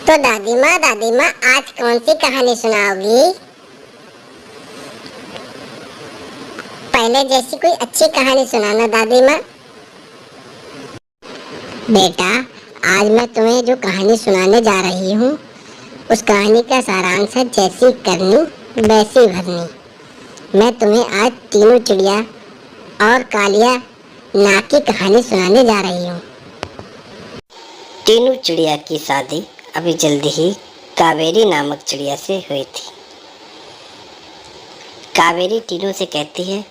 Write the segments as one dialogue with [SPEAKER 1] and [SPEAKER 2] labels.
[SPEAKER 1] तो दादी माँ आज कौन सी कहानी सुनाओगी? पहले जैसी कोई अच्छी कहानी सुनाना दादी माँ। बेटा, आज मैं तुम्हें जो कहानी सुनाने जा रही हूँ उस कहानी का सारांश है जैसी करनी वैसी भरनी। मैं तुम्हें आज तीनों चिड़िया और कालिया नाग की कहानी सुनाने जा रही हूँ।
[SPEAKER 2] टीनू चिड़िया की शादी अभी जल्दी ही कावेरी नामक चिड़िया से हुई थी। कावेरी टीनू से कहती है,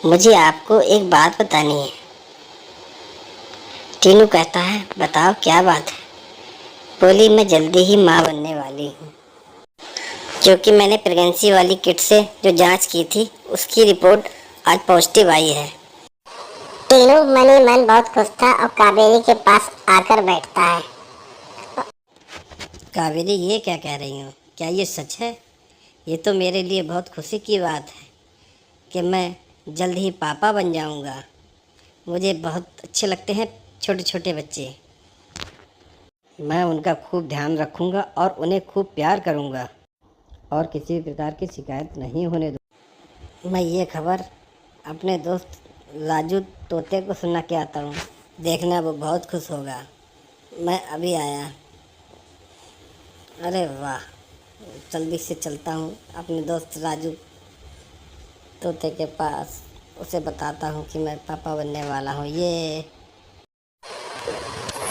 [SPEAKER 2] मुझे आपको एक बात बतानी है। टीनू कहता है, बताओ क्या बात है। बोली, मैं जल्दी ही माँ बनने वाली हूँ, क्योंकि मैंने प्रेगनेंसी वाली किट से जो जांच की थी उसकी रिपोर्ट आज पॉजिटिव आई है।
[SPEAKER 1] टीनू मन ही मन बहुत खुश था और कावेरी के पास आकर बैठता है।
[SPEAKER 2] कावेरी, ये क्या कह रही हो? क्या ये सच है? ये तो मेरे लिए बहुत खुशी की बात है कि मैं जल्द ही पापा बन जाऊंगा। मुझे बहुत अच्छे लगते हैं छोटे छोटे बच्चे। मैं उनका खूब ध्यान रखूंगा और उन्हें खूब प्यार करूंगा और किसी प्रकार की शिकायत नहीं होने दूँ। मैं ये खबर अपने दोस्त लाजू तोते को सुना के आता हूँ, देखना वो बहुत खुश होगा। मैं अभी आया। अरे वाह, जल्दी से चलता हूँ अपने दोस्त राजू तोते के पास, उसे बताता हूँ कि मैं पापा बनने वाला हूँ। ये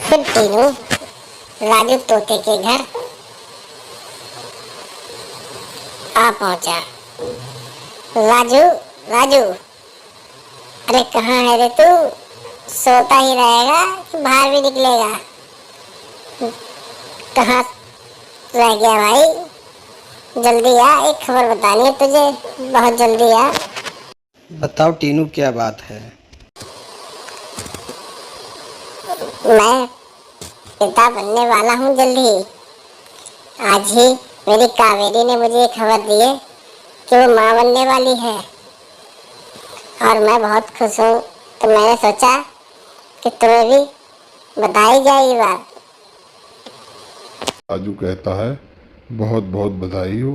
[SPEAKER 1] फिर टीनू राजू तोते के घर आ पहुंचा। राजू राजू, अरे कहाँ है रे तू? सोता ही रहेगा कि बाहर भी निकलेगा? कहाँ रह गया भाई? जल्दी आ, एक खबर बतानी है तुझे, बहुत जल्दी आ।
[SPEAKER 3] बताओ टीनू, क्या बात है?
[SPEAKER 1] मैं पिता बनने वाला हूँ जल्दी। आज ही मेरी कावेरी ने मुझे खबर दी है कि वो माँ बनने वाली है और मैं बहुत खुश हूँ। तो मैंने सोचा कि तुम्हें भी बताई जाए ये बात।
[SPEAKER 4] राजू कहता है, बहुत बहुत बधाई हो,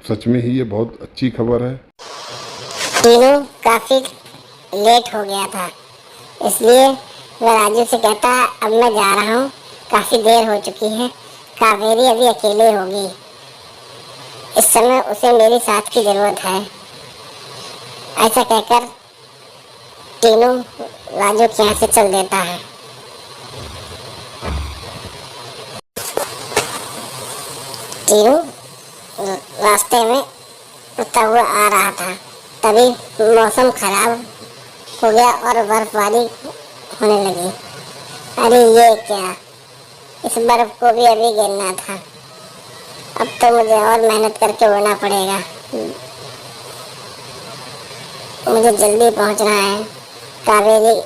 [SPEAKER 4] सच में ही ये बहुत अच्छी खबर है।
[SPEAKER 1] टीनू काफी लेट हो गया था, इसलिए वह राजू से कहता है, अब मैं जा रहा हूँ, काफी देर हो चुकी है, कावेरी अभी अकेले होगी, इस समय उसे मेरी साथ की जरूरत है। ऐसा कहकर टीनू राजू के यहाँ से चल देता है। टीनू रास्ते में उड़ता हुआ आ रहा था, तभी मौसम खराब हो गया और बर्फबारी होने लगी। अरे ये क्या, इस बर्फ को भी अभी गिरना था। अब तो मुझे और मेहनत करके उड़ना पड़ेगा। मुझे जल्दी पहुंचना है। कावेरी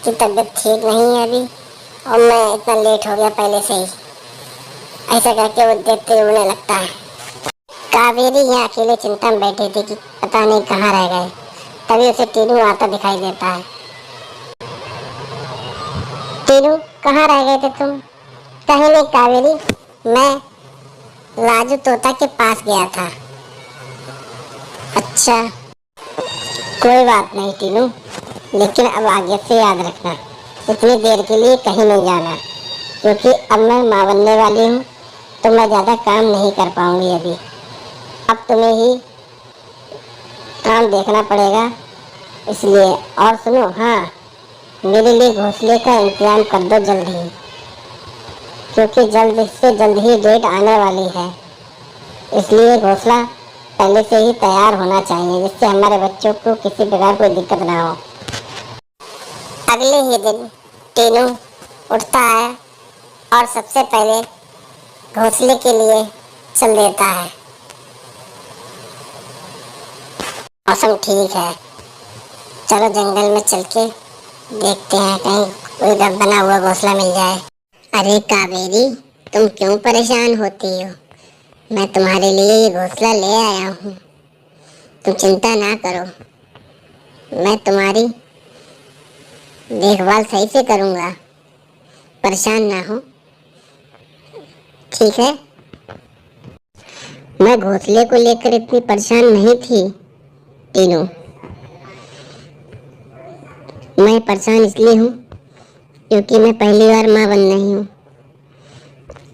[SPEAKER 1] की तबीयत ठीक नहीं है अभी और मैं इतना लेट हो गया पहले से ही। ऐसा करके वो देखते ही उड़ने लगता है। कावेरी यहाँ अकेले चिंता में बैठी थी कि पता नहीं कहाँ रह गए। तभी उसे टीनू आता दिखाई देता है। टीनू, कहाँ रह गए थे तुम? कहीं नहीं कावेरी, मैं राजू तोता के पास गया था। अच्छा, कोई बात नहीं टीनू, लेकिन अब आगे से याद रखना, इतनी देर के लिए कहीं नहीं जाना, क्योंकि अब मैं माँ बनने वाली हूँ तो मैं ज़्यादा काम नहीं कर पाऊंगी अभी। अब तुम्हें ही काम देखना पड़ेगा, इसलिए। और सुनो, हाँ, मेरे लिए घोंसले का इंतजाम कर दो जल्द ही, क्योंकि जल्द से जल्द ही डेट आने वाली है, इसलिए घोंसला पहले से ही तैयार होना चाहिए, जिससे हमारे बच्चों को किसी प्रकार कोई दिक्कत ना हो। अगले ही दिन टीनू उठता है और सबसे पहले घोंसले के लिए चल देता है। मौसम ठीक है, चलो जंगल में चल के देखते हैं, कहीं कोई बना हुआ घोंसला मिल जाए। अरे कावेरी, तुम क्यों परेशान होती हो? मैं तुम्हारे लिए ये घोंसला ले आया हूँ, तुम चिंता ना करो, मैं तुम्हारी देखभाल सही से करूँगा, परेशान ना हो। ठीक है। मैं घोंसले को लेकर इतनी परेशान नहीं थी टीनू। मैं परेशान इसलिए हूँ क्योंकि मैं पहली बार माँ बन रही हूँ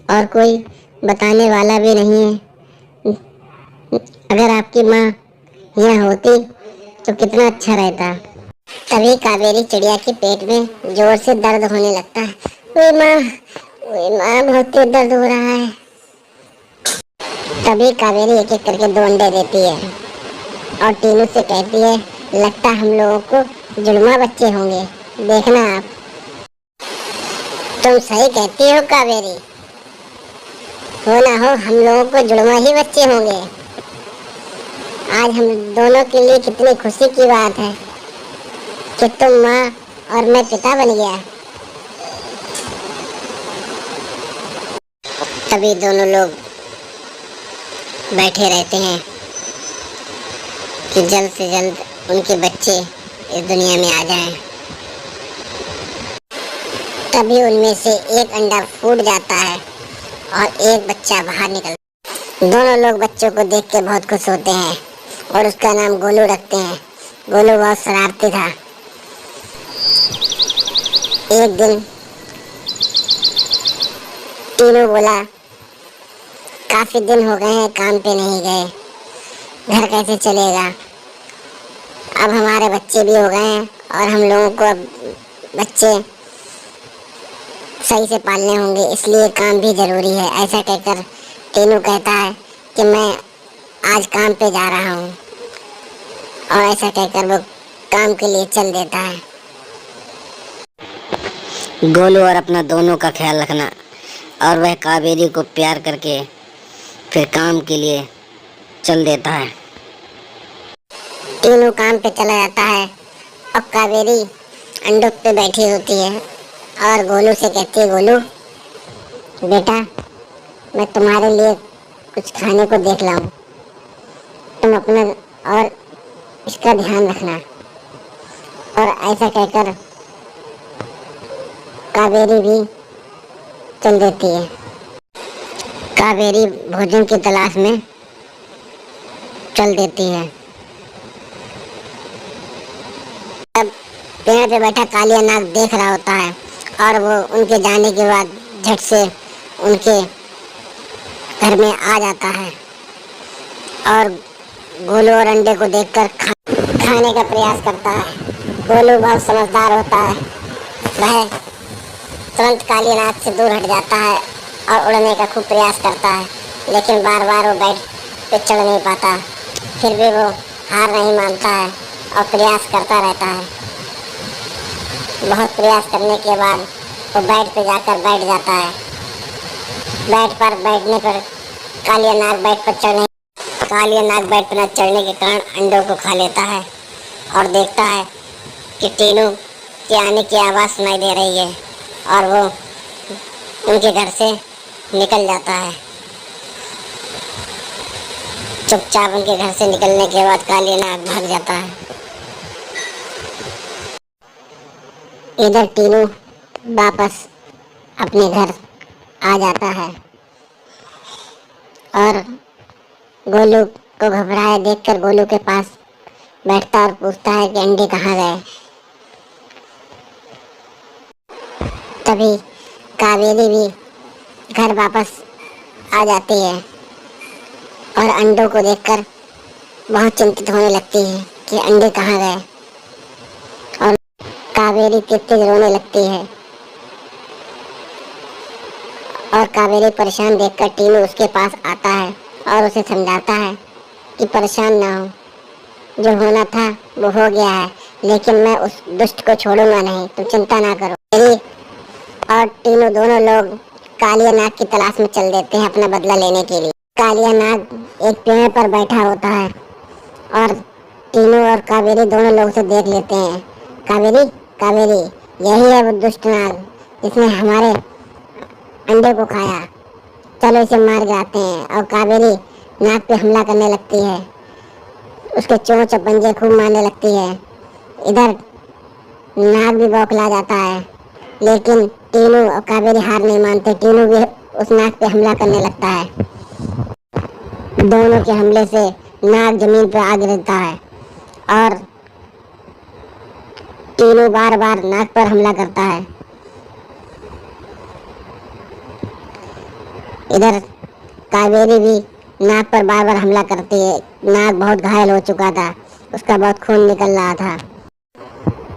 [SPEAKER 1] और कोई बताने वाला भी नहीं है। अगर आपकी माँ यहाँ होती तो कितना अच्छा रहता। तभी कावेरी चिड़िया के पेट में जोर से दर्द होने लगता है। ओए माँ बहुत तेज दर्द हो रहा है। तभी कावेरी एक एक करके 2 अंडे देती है और टीनू से कहती है, लगता हम लोगों को जुड़वा बच्चे होंगे, देखना आप। तुम सही कहती हो कावेरी, हो ना हो हम लोगों को जुड़वा ही बच्चे होंगे। आज हम दोनों के लिए कितनी खुशी की बात है कि तुम माँ और मैं पिता बन गया। तभी दोनों लोग बैठे रहते हैं कि जल्द से जल्द उनके बच्चे इस दुनिया में आ जाएं। तभी उनमें से एक अंडा फूट जाता है और एक बच्चा बाहर निकलता है। दोनों लोग बच्चों को देख के बहुत खुश होते हैं और उसका नाम गोलू रखते हैं। गोलू बहुत शरारती था। एक दिन टीनू बोला, काफी दिन हो गए हैं काम पे नहीं गए, घर कैसे चलेगा। अब हमारे बच्चे भी हो गए हैं और हम लोगों को अब बच्चे सही से पालने होंगे, इसलिए काम भी जरूरी है। ऐसा कहकर टीनू कहता है कि मैं आज काम पे जा रहा हूँ और ऐसा कहकर वो काम के लिए चल देता है।
[SPEAKER 2] गोलू और अपना दोनों का ख्याल रखना और वह कावेरी को प्यार करके फिर काम के लिए चल देता है।
[SPEAKER 1] टीनू काम पे चला जाता है और कावेरी अंडों पे बैठी होती है और गोलू से कहती है, गोलू बेटा मैं तुम्हारे लिए कुछ खाने को देख लाऊं, तुम अपना और इसका ध्यान रखना। और ऐसा कहकर कावेरी भी चल देती है। कावेरी भोजन की तलाश में चल देती है। तब पेड़ पे बैठा कालिया नाग देख रहा होता है और वो उनके जाने के बाद झट से उनके घर में आ जाता है और गोलू और अंडे को देखकर खाने का प्रयास करता है। गोलू बहुत समझदार होता है, वह तुरंत काली नाग से दूर हट जाता है और उड़ने का खूब प्रयास करता है, लेकिन बार बार वो बेड पे चढ़ नहीं पाता। फिर भी वो हार नहीं मानता है और प्रयास करता रहता है। बहुत प्रयास करने के बाद वो बेड पे जाकर बैठ जाता है। बेड पर बैठने पर कालिया नाग बेड पर न चढ़ने के कारण अंडों को खा लेता है और देखता है कि टीनू के आने की आवाज़ सुनाई दे रही है और वो उनके घर से निकल जाता है। चुपचाप उनके घर से निकलने के बाद काली नाग भाग जाता है। इधर टीनू वापस अपने घर आ जाता है और गोलू को घबराए देखकर गोलू के पास बैठता और पूछता है कि अंडे कहाँ गए। तभी कावेरी भी घर वापस आ जाती है और अंडों को देखकर बहुत चिंतित होने लगती है कि अंडे कहाँ गए और कावेरी तेज रोने लगती है। और कावेरी परेशान देखकर टीनू उसके पास आता है और उसे समझाता है कि परेशान ना हो, जो होना था वो हो गया है, लेकिन मैं उस दुष्ट को छोड़ूंगा नहीं, तुम चिंता ना करो। मेरी और टीनू दोनों लोग कालिया नाग की तलाश में चल देते हैं अपना बदला लेने के लिए। कालिया नाग एक पेड़ पर बैठा होता है और टीनू और कावेरी दोनों लोग उसे देख लेते हैं। कावेरी कावेरी यही है वो दुष्ट नाग जिसने हमारे अंडे को खाया, चलो इसे मार गिराते हैं। और कावेरी नाग पे हमला करने लगती है, उसके चोंच और पंजे खूब मारने लगती है। इधर नाग भी बौखला जाता है, लेकिन टीनू और कावेरी हार नहीं मानते। टीनू भी उस नाग पे हमला करने लगता है। दोनों के हमले से नाग जमीन पर आ गिरता है और टीनू बार बार नाग पर हमला करता है। इधर कावेरी भी नाग पर बार बार हमला करती है। नाग बहुत घायल हो चुका था, उसका बहुत खून निकल रहा था।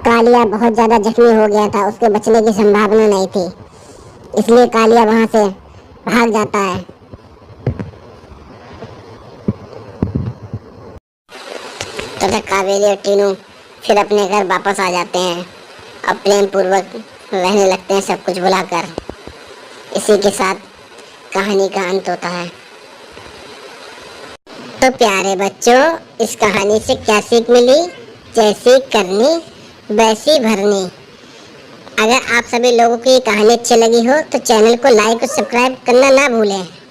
[SPEAKER 1] कालिया बहुत ज्यादा जख्मी हो गया था, उसके बचने की संभावना नहीं थी, इसलिए कालिया वहां से भाग जाता है। तथा कावेरी और टीनू फिर अपने घर वापस आ जाते हैं और प्रेम पूर्वक रहने लगते हैं, सब कुछ भुलाकर। इसी के साथ कहानी का अंत होता है। तो प्यारे बच्चों, इस कहानी से क्या सीख मिली? जैसी करनी वैसी भरनी। अगर आप सभी लोगों की कहानी अच्छी लगी हो तो चैनल को लाइक और सब्सक्राइब करना ना भूलें।